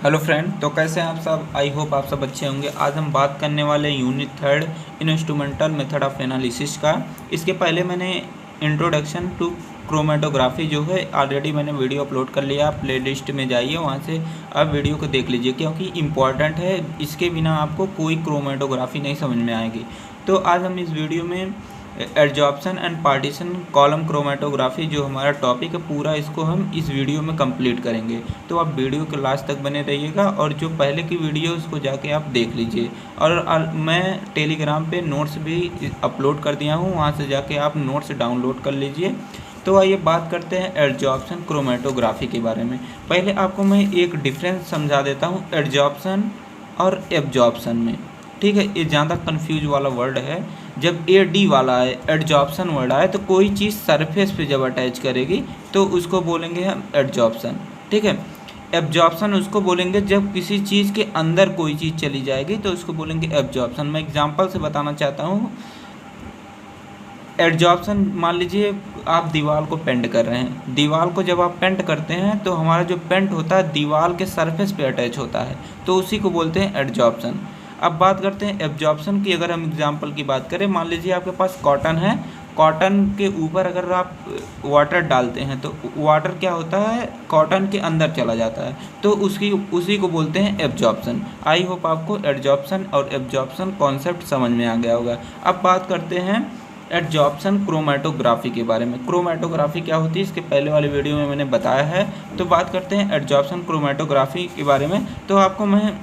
Hello friend, तो कैसे हैं आप सब। आई होप आप सब अच्छे होंगे। आज हम बात करने वाले unit 3 instrumental method of analysis का। इसके पहले मैंने इंट्रोडक्शन टू क्रोमेटोग्राफी जो है ऑलरेडी मैंने वीडियो अपलोड कर लिया। आप प्ले लिस्ट में जाइए, वहाँ से आप वीडियो को देख लीजिए क्योंकि इम्पॉर्टेंट है। इसके बिना आपको कोई क्रोमेटोग्राफी नहीं समझ में आएगी। तो आज हम इस वीडियो में adsorption and partition column chromatography जो हमारा टॉपिक है पूरा, इसको हम इस वीडियो में कंप्लीट करेंगे। तो आप वीडियो के लास्ट तक बने रहिएगा और जो पहले की वीडियो उसको जाके आप देख लीजिए। और मैं टेलीग्राम पे नोट्स भी अपलोड कर दिया हूँ, वहाँ से जाके आप नोट्स डाउनलोड कर लीजिए। तो आइए बात करते हैं एडजॉर्प्शन क्रोमेटोग्राफी के बारे में। पहले आपको मैं एक डिफरेंस समझा देता हूँ एडजॉर्प्शन और एब्जॉर्प्शन में। ठीक है, ये ज़्यादा कन्फ्यूज वाला वर्ड है। जब ए डी वाला है एडजॉर्प्शन वर्ड आए तो कोई चीज़ सरफेस पे जब अटैच करेगी तो उसको बोलेंगे हम एडजॉर्प्शन। ठीक है, एब्जॉर्प्शन उसको बोलेंगे जब किसी चीज़ के अंदर कोई चीज़ चली जाएगी तो उसको बोलेंगे एब्जॉर्प्शन। मैं एग्जांपल से बताना चाहता हूँ। एडजॉर्प्शन, मान लीजिए आप दीवार को पेंट कर रहे हैं। दीवार को जब आप पेंट करते हैं तो हमारा जो पेंट होता है दीवार के सरफेस पे अटैच होता है, तो उसी को बोलते हैं एडजॉर्प्शन। अब बात करते हैं एब्जॉर्प्शन की। अगर हम एग्जांपल की बात करें, मान लीजिए आपके पास कॉटन है। कॉटन के ऊपर अगर आप वाटर डालते हैं तो वाटर क्या होता है, कॉटन के अंदर चला जाता है, तो उसी को बोलते हैं एब्जॉर्प्शन। आई होप आपको एडजॉर्प्शन और एब्जॉर्प्शन कॉन्सेप्ट समझ में आ गया होगा। अब बात करते हैं एडजॉर्प्शन क्रोमेटोग्राफी के बारे में। क्रोमेटोग्राफी क्या होती है इसके पहले वाले वीडियो में मैंने बताया है। तो बात करते हैं एडजॉर्प्शन क्रोमेटोग्राफी के बारे में। तो आपको मैं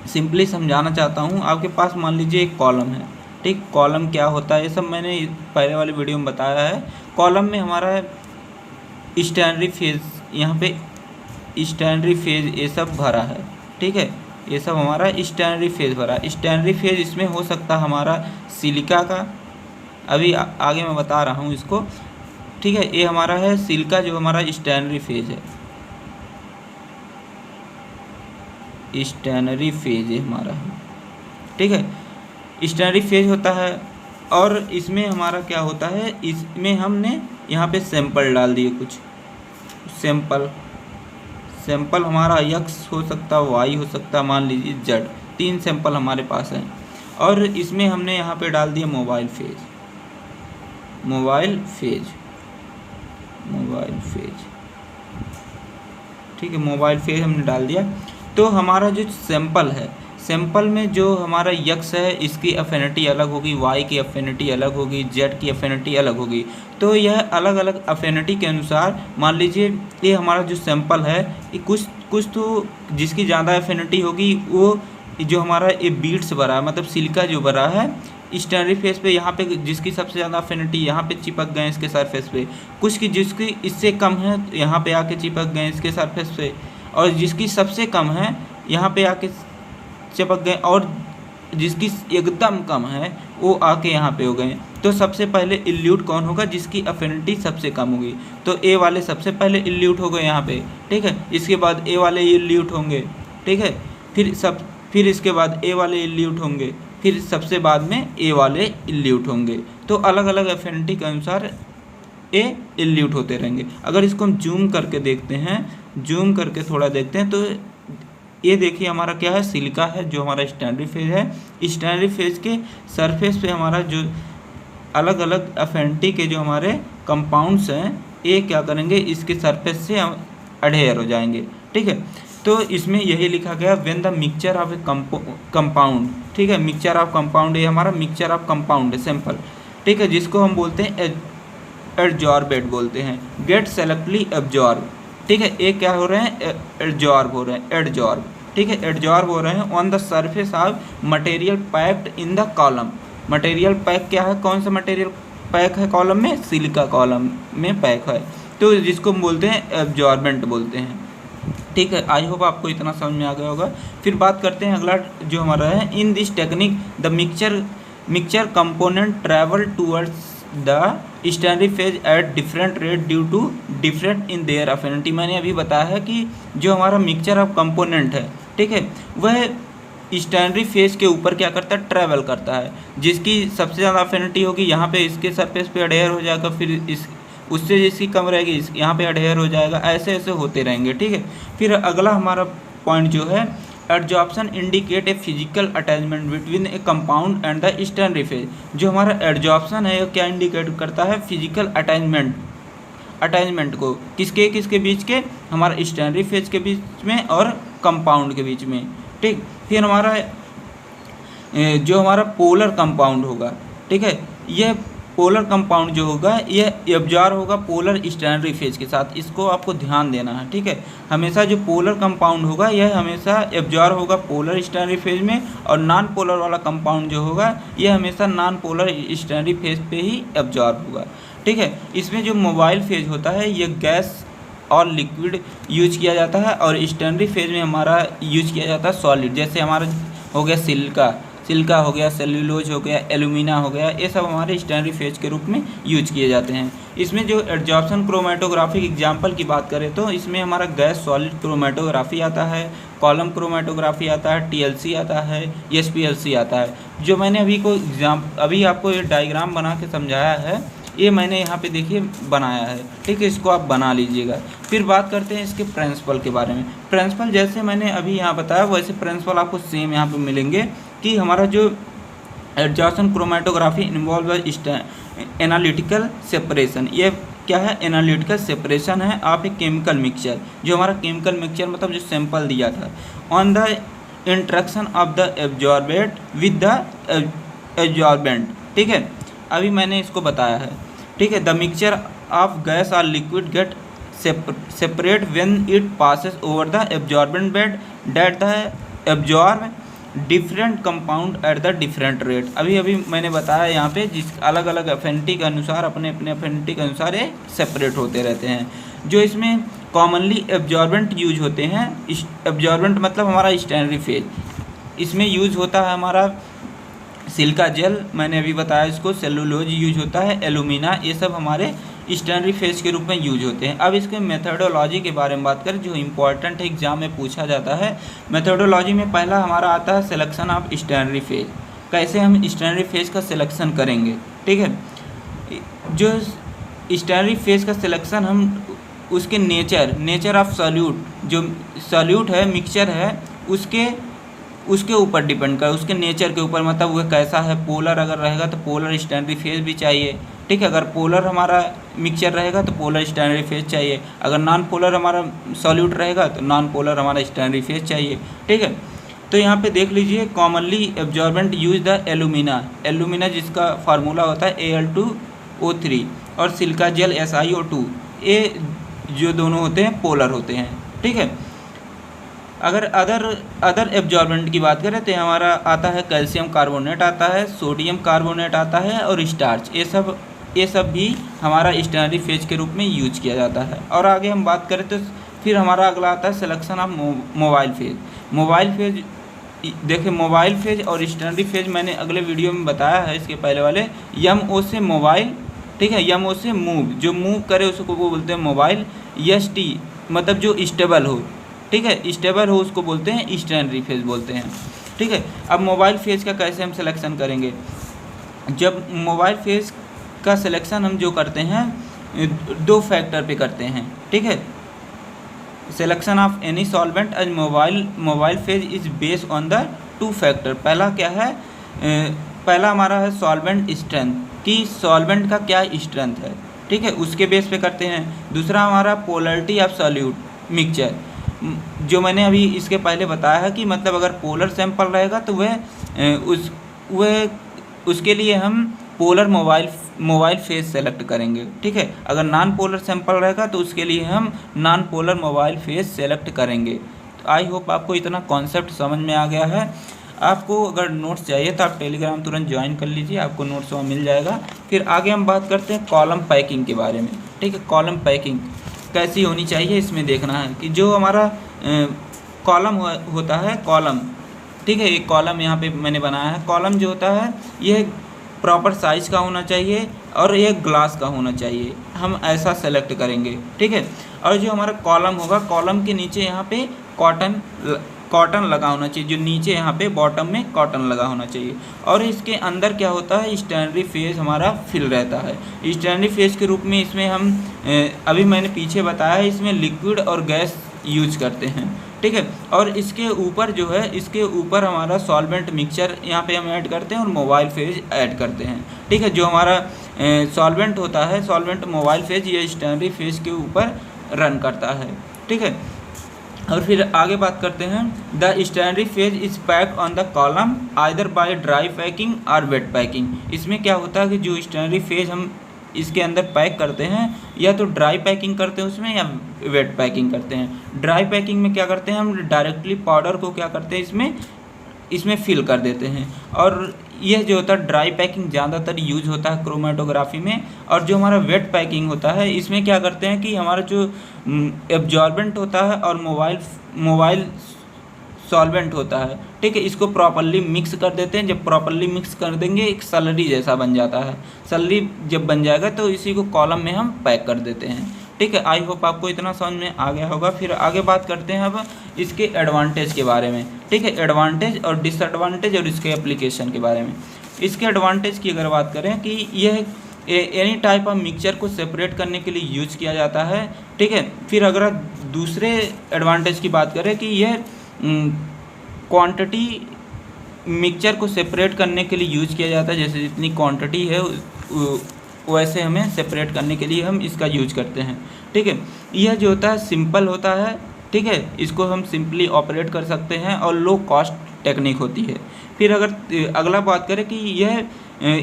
सिंपली समझाना चाहता हूँ। आपके पास मान लीजिए एक कॉलम है। ठीक, कॉलम क्या होता है ये सब मैंने पहले वाले वीडियो में बताया है। कॉलम में हमारा स्टैंडरी फेज, यहाँ पे स्टैंडरी फेज ये सब भरा है। ठीक है, ये सब हमारा स्टैंडरी फेज भरा। स्टैंडरी फेज इसमें हो सकता है हमारा सिलिका का, अभी आगे मैं बता रहा हूँ इसको। ठीक है, ये हमारा है सिलिका जो हमारा स्टैंडरी फेज है। स्टैनरी फेज है हमारा। ठीक है, स्टैनरी फेज होता है। और इसमें हमारा क्या होता है, इसमें हमने यहाँ पे सैंपल डाल दिए कुछ सैंपल हमारा एक्स हो सकता है, वाई हो सकता है, मान लीजिए जेड। 3 सैंपल हमारे पास हैं और इसमें हमने यहाँ पे डाल दिया मोबाइल फेज। ठीक है, मोबाइल फेज हमने डाल दिया। तो हमारा जो सैंपल है, सैंपल में जो हमारा यक्स है इसकी एफिनिटी अलग होगी, वाई की एफिनिटी अलग होगी, जेड की एफिनिटी अलग होगी। तो यह अलग अलग एफिनिटी के अनुसार, मान लीजिए ये हमारा जो सैंपल है ये कुछ तो जिसकी ज़्यादा एफिनिटी होगी वो जो हमारा ये बीट्स भरा है, मतलब सिलिका जो भरा है स्टैंडरी फेस पे, यहाँ पे जिसकी सबसे ज़्यादा एफिनिटी यहाँ पे चिपक गए इसके सरफेस पे। कुछ की जिसकी इससे कम है यहाँ पे आके चिपक गए इसके सरफेस पे, और जिसकी सबसे कम है यहाँ पे आके चिपक गए, और जिसकी एकदम कम है वो आके यहाँ पे हो गए। तो सबसे पहले इल्यूट कौन होगा, जिसकी एफिनिटी सबसे कम होगी। तो ए वाले सबसे पहले इल्यूट हो गए यहाँ पे। ठीक है, इसके बाद ए वाले इल्यूट होंगे। ठीक है, फिर इसके बाद ए वाले इल्यूट होंगे, फिर सबसे बाद में ए वाले इल्यूट होंगे। तो अलग अलग एफिनिटी के अनुसार ए इल्यूट होते रहेंगे। अगर इसको हम जूम करके देखते हैं, जूम करके थोड़ा देखते हैं, तो ये देखिए हमारा क्या है, सिलिका है जो हमारा स्टैंडरी फेज है। स्टैंडरी फेज के सरफेस पे हमारा जो अलग अलग एफिनिटी के जो हमारे कंपाउंड्स हैं ये क्या करेंगे, इसके सरफेस से अडेयर हो जाएंगे। ठीक है, तो इसमें यही लिखा गया when the mixture of A compound. ठीक है, मिक्सचर ऑफ कंपाउंड, ये हमारा मिक्सचर ऑफ कंपाउंड है सैंपल। ठीक है, जिसको हम बोलते हैं एडजॉर्बेट बोलते हैं, गेट सेलेक्टली एब्जॉर्ब। ठीक है, ये क्या हो रहे हैं, एडजॉर्ब हो रहे हैं, एडजॉर्ब। ठीक है, एडजॉर्ब हो रहे हैं on the surface of material packed in the column. Material pack क्या है, कौन सा मटेरियल पैक है कॉलम में, सिलिका कॉलम में पैक है, तो जिसको हम बोलते हैं एब्जॉर्बेंट बोलते हैं। ठीक है, आई होप आपको इतना समझ में आ गया होगा। फिर बात करते हैं अगला जो हमारा है, in this technique the mixture component travel towards the stationary phase at different rate due to different in their affinity. मैंने अभी बताया है कि जो हमारा मिक्सचर ऑफ कंपोनेंट है, ठीक है, वह स्टैंडरी फेज के ऊपर क्या करता है, ट्रैवल करता है। जिसकी सबसे ज़्यादा एफिनिटी होगी यहाँ पे इसके सरफेस पे अडेयर हो जाएगा, फिर इस उससे जिसकी कम रहेगी यहाँ पे अडेयर हो जाएगा, ऐसे ऐसे होते रहेंगे। ठीक है, फिर अगला हमारा पॉइंट जो है, adsorption indicate a physical attachment between A compound and the external phase. जो हमारा एडजॉर्प्शन है वो क्या इंडिकेट करता है, फिजिकल अटैचमेंट को किसके बीच के, हमारा एक्सटर्नल फेज के बीच में और कंपाउंड के बीच में। ठीक, फिर हमारा जो हमारा पोलर कंपाउंड होगा, ठीक है, यह पोलर कंपाउंड जो होगा ये एब्जॉर्ब होगा पोलर एक्सटर्नल फेज के साथ, इसको आपको ध्यान देना है। ठीक है, हमेशा जो पोलर कंपाउंड होगा यह हमेशा एब्जॉर्ब होगा पोलर एक्सटर्नल फेज में, और नॉन पोलर वाला कंपाउंड जो होगा यह हमेशा नॉन पोलर एक्सटर्नल फेज पे ही एब्जॉर्ब होगा। ठीक है, इसमें जो मोबाइल फेज होता है यह गैस और लिक्विड यूज किया जाता है, और एक्सटर्नल फेज में हमारा यूज किया जाता है सॉलिड, जैसे हमारा हो गया सिल्का हो गया, सेल्यूलोज हो गया, एल्यूमिना हो गया, ये सब हमारे एक्सटर्नल फेज के रूप में यूज किए जाते हैं। इसमें जो एडजॉर्प्शन क्रोमेटोग्राफी एग्जांपल की बात करें तो इसमें हमारा गैस सॉलिड क्रोमेटोग्राफी आता है, कॉलम क्रोमेटोग्राफी आता है, टीएलसी आता है, एसपीएलसी आता है। जो मैंने अभी आपको ये डायग्राम बना के समझाया है, ये मैंने यहाँ पे देखिए बनाया है। ठीक है, इसको आप बना लीजिएगा। फिर बात करते हैं इसके प्रिंसिपल के बारे में। प्रिंसिपल जैसे मैंने अभी यहाँ बताया वैसे प्रिंसिपल आपको सेम यहाँ पे मिलेंगे कि हमारा जो adsorption chromatography involve analytical separation. ये क्या है, एनालिटिकल सेपरेशन है आप एक केमिकल मिक्सचर, जो हमारा केमिकल मिक्सचर मतलब जो सैंपल दिया था, on the interaction of the absorbent with the absorbent. ठीक है, अभी मैंने इसको बताया है। ठीक है, द मिक्सचर ऑफ गैस और liquid gate separate when it passes over the absorbent bed that the absorb different compound at the different rate. अभी मैंने बताया यहाँ पे जिस अलग अलग एफिनिटी के अनुसार अपने एफिनिटी के अनुसार ये सेपरेट होते रहते हैं। जो इसमें कॉमनली एब्जॉर्बेंट यूज होते हैं, एब्जॉर्बेंट मतलब हमारा एक्सटर्नल फेज, इसमें यूज होता है हमारा सिलिका जेल, मैंने अभी बताया इसको, सेलुलोज यूज होता है, एल्यूमिना, ये सब हमारे एक्सटर्नल फेज के रूप में यूज होते हैं। अब इसके मेथडोलॉजी के बारे में बात करें जो इम्पोर्टेंट है, एग्जाम में पूछा जाता है। मेथडोलॉजी में पहला हमारा आता है सिलेक्शन ऑफ एक्सटर्नल फेज, कैसे हम एक्सटर्नल फेज का सिलेक्शन करेंगे। ठीक है, जो एक्सटर्नल फेज का सिलेक्शन हम उसके नेचर ऑफ सॉल्यूट, जो सॉल्यूट है मिक्सचर है उसके ऊपर डिपेंड कर, उसके नेचर के ऊपर, मतलब वह कैसा है। पोलर अगर रहेगा तो पोलर एक्सटर्नल फेज भी चाहिए। ठीक है, अगर पोलर हमारा मिक्सचर रहेगा तो पोलर एक्सटर्नल फेज चाहिए, अगर नॉन पोलर हमारा सॉल्यूट रहेगा तो नॉन पोलर हमारा एक्सटर्नल फेज चाहिए। ठीक है, तो यहाँ पे देख लीजिए, commonly absorbent use the alumina जिसका फार्मूला होता है Al2O3, और सिलिका जेल SiO2, ये जो दोनों होते हैं पोलर होते हैं। ठीक है, अगर अदर एब्जॉर्बेंट की बात करें तो हमारा आता है कैल्शियम कार्बोनेट आता है, सोडियम कार्बोनेट आता है और स्टार्च, ये सब भी हमारा एक्सटर्नल फेज के रूप में यूज किया जाता है। और आगे हम बात करें तो फिर हमारा अगला आता है सिलेक्शन ऑफ मोबाइल फेज। देखिए, मोबाइल फेज और एक्सटर्नल फेज मैंने अगले वीडियो में बताया है, इसके पहले वाले। MO से मोबाइल, ठीक है, MO से मूव, जो मूव करे उसको वो बोलते हैं मोबाइल। ST मतलब जो स्टेबल हो, ठीक है, स्टेबल हो उसको बोलते हैं एक्सटर्नल फेज बोलते हैं। ठीक है, अब मोबाइल फेज का कैसे हम सिलेक्शन करेंगे। जब मोबाइल फेज का सिलेक्शन हम जो करते हैं 2 फैक्टर पे करते हैं। ठीक है, selection of any solvent as mobile phase is based on the 2 factor. पहला क्या है, पहला हमारा है सॉल्वेंट स्ट्रेंथ, कि सॉल्वेंट का क्या स्ट्रेंथ है। ठीक है, उसके बेस पे करते हैं। दूसरा हमारा पोलरिटी ऑफ सॉल्यूट मिक्सचर, जो मैंने अभी इसके पहले बताया है कि मतलब अगर पोलर सैंपल रहेगा तो वह उसके लिए हम पोलर मोबाइल फेज सेलेक्ट करेंगे। ठीक है, अगर नॉन पोलर सैंपल रहेगा तो उसके लिए हम non polar mobile phase select करेंगे। तो आई होप आपको इतना कॉन्सेप्ट समझ में आ गया है। आपको अगर नोट्स चाहिए तो आप टेलीग्राम तुरंत ज्वाइन कर लीजिए, आपको नोट्स वहाँ मिल जाएगा। फिर आगे हम बात करते हैं कॉलम पैकिंग के बारे में। ठीक है, कॉलम पैकिंग कैसी होनी चाहिए इसमें देखना है कि जो हमारा कॉलम होता है, कॉलम, ठीक है, एक कॉलम यहाँ पे मैंने बनाया है। कॉलम जो होता है यह प्रॉपर साइज़ का होना चाहिए और यह ग्लास का होना चाहिए, हम ऐसा सेलेक्ट करेंगे। ठीक है, और जो हमारा कॉलम होगा, कॉलम के नीचे यहाँ पे कॉटन लगा होना चाहिए, जो नीचे यहाँ पे बॉटम में कॉटन लगा होना चाहिए। और इसके अंदर क्या होता है, एक्सटर्नल फेज हमारा फिल रहता है। एक्सटर्नल फेज के रूप में इसमें हम अभी मैंने पीछे बताया है, इसमें लिक्विड और गैस यूज करते हैं। ठीक है। और इसके ऊपर जो है, इसके ऊपर हमारा सॉल्वेंट मिक्सचर यहाँ पे हम ऐड करते हैं और मोबाइल फेज ऐड करते हैं, ठीक है। जो हमारा सॉल्वेंट होता है, सॉल्वेंट मोबाइल फेज या स्टैंडरी फेज के ऊपर रन करता है, ठीक है। और फिर आगे बात करते हैं, the stationary phase is packed on the column either by dry packing और वेट पैकिंग। इसमें क्या होता है कि जो स्टैंडरी फेज हम इसके अंदर पैक करते हैं, या तो ड्राई पैकिंग करते हैं उसमें, या वेट पैकिंग करते हैं। ड्राई पैकिंग में क्या करते हैं, हम डायरेक्टली पाउडर को क्या करते हैं इसमें फिल कर देते हैं। और यह जो होता है ड्राई पैकिंग ज़्यादातर यूज होता है क्रोमेटोग्राफी में। और जो हमारा वेट पैकिंग होता है, इसमें क्या करते हैं कि हमारा जो एब्जॉर्बेंट होता है और मोबाइल सॉल्वेंट होता है, ठीक है, इसको प्रॉपर्ली मिक्स कर देते हैं। जब प्रॉपर्ली मिक्स कर देंगे एक सलरी जैसा बन जाता है। सलरी जब बन जाएगा तो इसी को कॉलम में हम पैक कर देते हैं, ठीक है। आई होप आपको इतना समझ में आ गया होगा। फिर आगे बात करते हैं अब इसके एडवांटेज के बारे में, ठीक है। एडवांटेज और डिसएडवांटेज और इसके एप्लीकेशन के बारे में। इसके एडवांटेज की अगर बात करें कि यह एनी टाइप ऑफ मिक्सचर को सेपरेट करने के लिए यूज किया जाता है, ठीक है। फिर अगर दूसरे एडवांटेज की बात करें कि यह क्वांटिटी मिक्सचर को सेपरेट करने के लिए यूज किया जाता है, जैसे जितनी क्वांटिटी है वैसे हमें सेपरेट करने के लिए हम इसका यूज करते हैं, ठीक है। यह जो होता है सिंपल होता है, ठीक है, इसको हम सिंपली ऑपरेट कर सकते हैं और लो कॉस्ट टेक्निक होती है। फिर अगर अगला बात करें कि यह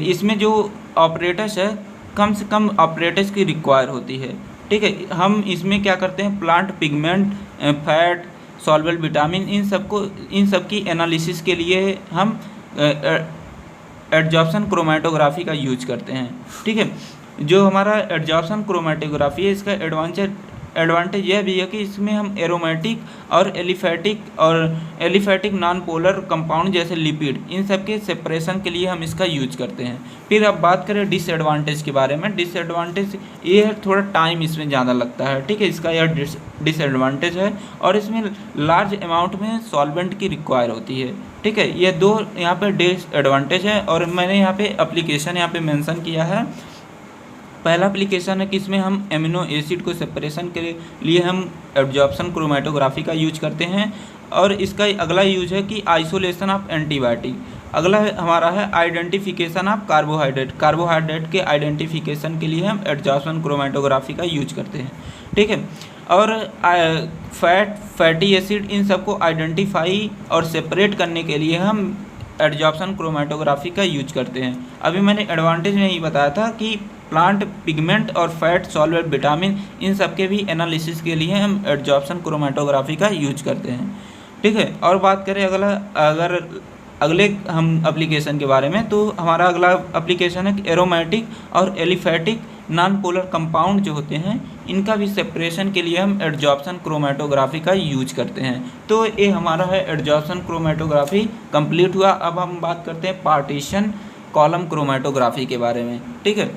इसमें जो ऑपरेटर्स है, कम से कम ऑपरेटर्स की रिक्वायर होती है, ठीक है। हम इसमें क्या करते हैं, plant pigment, fat, soluble vitamin, इन सब की एनालिसिस के लिए हम एडजॉर्प्शन क्रोमेटोग्राफी का यूज करते हैं, ठीक है। जो हमारा एडजॉर्प्शन क्रोमेटोग्राफी है, इसका एडवांटेज यह भी है कि इसमें हम एरोमेटिक और एलिफैटिक नॉन पोलर कंपाउंड जैसे लिपिड, इन सब के सेपरेशन के लिए हम इसका यूज करते हैं। फिर अब बात करें डिसएडवांटेज के बारे में। डिसएडवांटेज ये है, थोड़ा टाइम इसमें ज़्यादा लगता है, ठीक है, इसका यह डिसएडवांटेज है। और इसमें लार्ज अमाउंट में सॉल्वेंट की रिक्वायर होती है, ठीक है। ये दो यहाँ पे डिसएडवांटेज है। और मैंने यहाँ पे एप्लीकेशन यहाँ पे मेंशन किया है। पहला एप्लीकेशन है कि इसमें हम एमिनो एसिड को सेपरेशन के लिए हम एब्जॉर्प्शन क्रोमेटोग्राफी का यूज करते हैं। और इसका अगला यूज है कि आइसोलेशन ऑफ एंटीबायोटिक। अगला हमारा है आइडेंटिफिकेशन ऑफ कार्बोहाइड्रेट के आइडेंटिफिकेशन के लिए हम एब्जॉर्प्शन क्रोमेटोग्राफी का यूज करते हैं, ठीक है। और फैटी एसिड, इन सबको आइडेंटिफाई और सेपरेट करने के लिए हम एब्जॉर्प्शन क्रोमेटोग्राफी का यूज करते हैं। अभी मैंने एडवांटेज में ही बताया था कि प्लांट पिगमेंट और फैट, सॉल्वेबल विटामिन, इन सब के भी एनालिसिस के लिए हम एब्जॉर्प्शन क्रोमेटोग्राफी का यूज करते हैं, ठीक है। और बात करें अगले हम एप्लीकेशन के बारे में, तो हमारा अगला एप्लीकेशन है एरोमेटिक और एलिफैटिक नॉन पोलर कंपाउंड जो होते हैं, इनका भी सेपरेशन के लिए हम एब्जॉर्प्शन क्रोमेटोग्राफी का यूज करते हैं। तो ये हमारा है एब्जॉर्प्शन क्रोमेटोग्राफी कंप्लीट हुआ। अब हम बात करते हैं पार्टीशन कॉलम क्रोमेटोग्राफी के बारे में, ठीक है।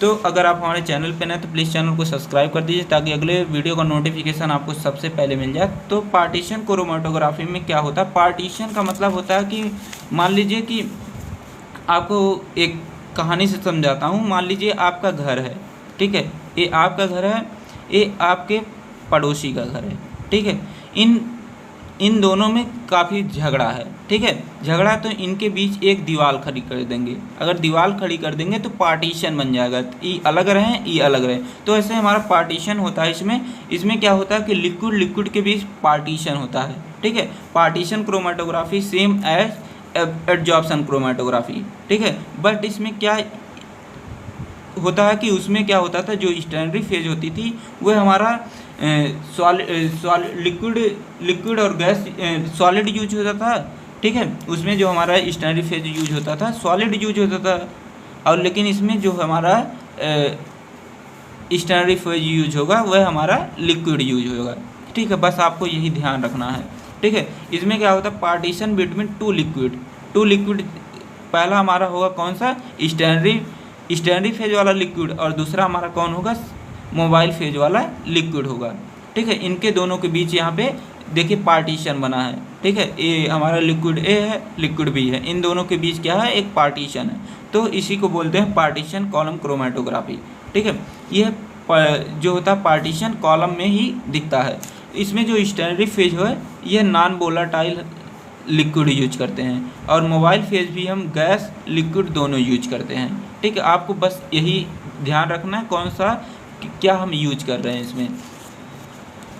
तो अगर आप हमारे चैनल पे नए तो प्लीज़ चैनल को सब्सक्राइब कर दीजिए ताकि अगले वीडियो का नोटिफिकेशन आपको सबसे पहले मिल जाए। तो पार्टीशन क्रोमेटोग्राफी में क्या होता है, पार्टीशन का मतलब होता है कि मान लीजिए कि आपको एक कहानी से समझाता हूँ। मान लीजिए आपका घर है, ठीक है, ये आपका घर है, ये आपके पड़ोसी का घर है, ठीक है। इन दोनों में काफ़ी झगड़ा है, ठीक है। झगड़ा तो इनके बीच एक दीवार खड़ी कर देंगे। अगर दीवार खड़ी कर देंगे तो पार्टीशन बन जाएगा, ये अलग रहें, ये अलग रहें। तो ऐसे हमारा पार्टीशन होता है। इसमें क्या होता है कि लिक्विड के बीच पार्टीशन होता है, ठीक है। Partition chromatography same as absorption chromatography, ठीक है। बट इसमें क्या होता है कि उसमें क्या होता था, जो स्टैंडरी फेज होती थी वह हमारा लिक्विड और गैस सॉलिड यूज होता था, ठीक है। उसमें जो हमारा स्टैंडरी फेज यूज होता था सॉलिड यूज होता था, और लेकिन इसमें जो हमारा स्टैंडरी फेज यूज होगा वह हमारा लिक्विड यूज होगा, ठीक है। बस आपको यही ध्यान रखना है, ठीक है। इसमें क्या होता है, पार्टीशन बिटवीन टू लिक्विड। पहला हमारा होगा कौन सा, स्टैंडरी फेज वाला लिक्विड, और दूसरा हमारा कौन होगा, मोबाइल फेज वाला लिक्विड होगा, ठीक है। इनके दोनों के बीच यहाँ पे देखिए पार्टीशन बना है, ठीक है। ये हमारा लिक्विड ए है, लिक्विड बी है, इन दोनों के बीच क्या है, एक पार्टीशन है। तो इसी को बोलते हैं पार्टीशन कॉलम क्रोमेटोग्राफी, ठीक है। यह जो होता है पार्टीशन कॉलम में ही दिखता है। इसमें जो स्टेनरी फेज है ये नॉन वोलेटाइल लिक्विड यूज करते हैं, और मोबाइल फेज भी हम गैस लिक्विड दोनों यूज करते हैं। ठीक है, आपको बस यही ध्यान रखना है कौन सा क्या हम यूज कर रहे हैं इसमें।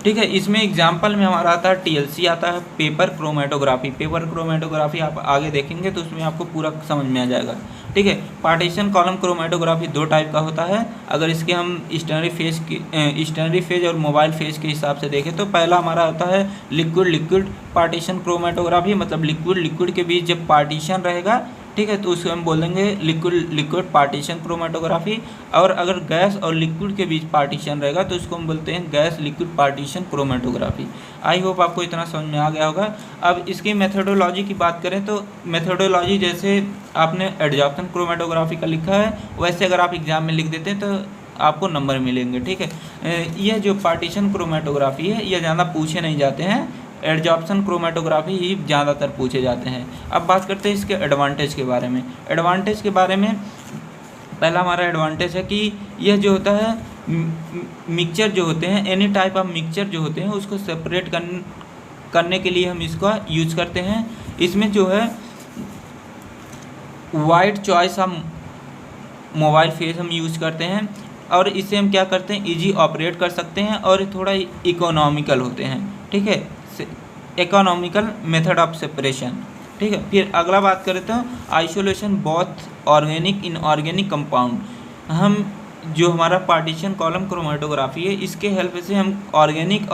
ठीक है, इसमें एग्जाम्पल में हमारा आता है TLC आता है, पेपर क्रोमेटोग्राफी। पेपर क्रोमेटोग्राफी आप आगे देखेंगे तो उसमें आपको पूरा समझ में आ जाएगा। ठीक है, पार्टीशन कॉलम क्रोमेटोग्राफी 2 टाइप का होता है। अगर इसके हम स्टेनरी फेज और मोबाइल फेज के हिसाब से देखें तो पहला हमारा होता है लिक्विड पार्टीशन क्रोमेटोग्राफी, मतलब लिक्विड के बीच जब पार्टीशन रहेगा, ठीक है, तो उसको हम बोलेंगे लिक्विड पार्टीशन क्रोमेटोग्राफी। और अगर गैस और लिक्विड के बीच पार्टीशन रहेगा तो उसको हम बोलते हैं gas liquid partition chromatography. I hope आपको इतना समझ में आ गया होगा। अब इसकी मेथोडोलॉजी की बात करें तो मेथोडोलॉजी जैसे आपने एडजॉर्प्शन क्रोमेटोग्राफी का लिखा है वैसे अगर आप एग्जाम में लिख देते हैं तो आपको नंबर मिलेंगे। ठीक है, यह जो पार्टीशन क्रोमेटोग्राफी है यह ज़्यादा पूछे नहीं जाते हैं, एडजॉर्प्शन क्रोमेटोग्राफी ही ज़्यादातर पूछे जाते हैं। अब बात करते हैं इसके एडवांटेज के बारे में। एडवांटेज के बारे में पहला हमारा एडवांटेज है कि यह जो होता है मिक्सचर जो होते हैं, एनी टाइप ऑफ मिक्सचर जो होते हैं उसको सेपरेट करने के लिए हम इसका यूज करते हैं। इसमें जो है wide choice of mobile phase हम यूज करते हैं, और इसे हम क्या करते हैं इजी ऑपरेट कर सकते हैं, और थोड़ा इकोनॉमिकल होते हैं। ठीक है, इकोनॉमिकल मेथड ऑफ सेपरेशन। ठीक है, फिर अगला बात करें तो isolation both organic inorganic compound. हम जो हमारा पार्टीशन कॉलम क्रोमेटोग्राफी है इसके हेल्प से हम ऑर्गेनिक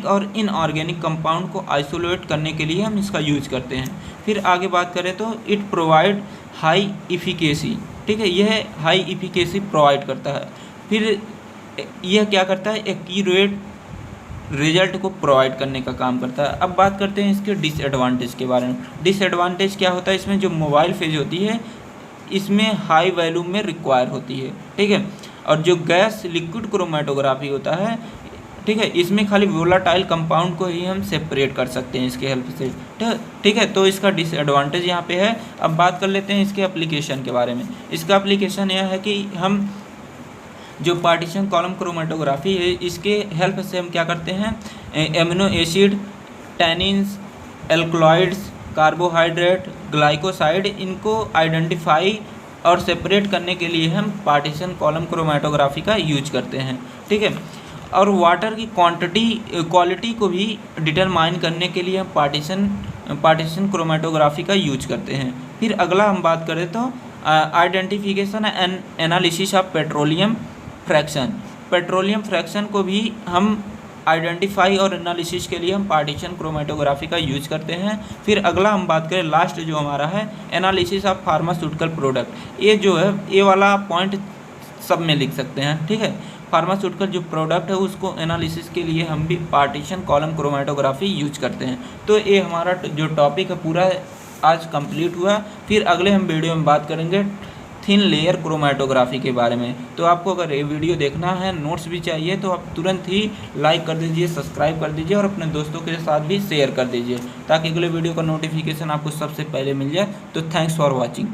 और इनऑर्गेनिक कंपाउंड को आइसोलेट करने के लिए हम इसका यूज करते हैं। फिर आगे बात करें तो इट प्रोवाइड हाई इफिकेसी। ठीक है, यह हाई इफिकेसी प्रोवाइड करता है। फिर यह क्या करता है एक्यूरेट रिजल्ट को प्रोवाइड करने का काम करता है। अब बात करते हैं इसके डिसएडवांटेज के बारे में। डिसएडवांटेज क्या होता है, इसमें जो मोबाइल फेज होती है इसमें हाई वैल्यूम में रिक्वायर होती है। ठीक है, और जो गैस लिक्विड क्रोमेटोग्राफी होता है, ठीक है, इसमें खाली वोलाटाइल कंपाउंड को ही हम सेपरेट कर सकते हैं इसके हेल्प से। ठीक है, तो इसका डिसएडवांटेज यहाँ पे है। अब बात कर लेते हैं इसके एप्लीकेशन के बारे में। इसका एप्लीकेशन यह है कि हम जो पार्टीशन कॉलम क्रोमेटोग्राफी है इसके हेल्प से हम क्या करते हैं amino acid, tannins, alkaloids, carbohydrate, glycoside, इनको आइडेंटिफाई और सेपरेट करने के लिए हम पार्टीशन कॉलम क्रोमेटोग्राफी का यूज करते हैं। ठीक है, और वाटर की क्वालिटी को भी डिटरमाइन करने के लिए हम पार्टीशन क्रोमेटोग्राफी का यूज करते हैं। फिर अगला हम बात करें तो identification and analysis of petroleum fraction को भी हम आइडेंटिफाई और एनालिसिस के लिए हम पार्टीशन क्रोमेटोग्राफी का यूज करते हैं। फिर अगला हम बात करें लास्ट जो हमारा है एनालिसिस ऑफ फार्मास्यूटिकल प्रोडक्ट। ये जो है ये वाला पॉइंट सब में लिख सकते हैं। ठीक है, फार्मास्यूटिकल जो प्रोडक्ट है उसको एनालिसिस के लिए हम भी पार्टीशन कॉलम क्रोमेटोग्राफी यूज करते हैं। तो ये हमारा जो टॉपिक है पूरा आज कंप्लीट हुआ। फिर अगले हम वीडियो में बात करेंगे थिन लेयर क्रोमेटोग्राफी के बारे में। तो आपको अगर ये वीडियो देखना है, नोट्स भी चाहिए, तो आप तुरंत ही लाइक कर दीजिए, सब्सक्राइब कर दीजिए और अपने दोस्तों के साथ भी शेयर कर दीजिए ताकि अगले वीडियो का नोटिफिकेशन आपको सबसे पहले मिल जाए। तो थैंक्स फॉर वॉचिंग।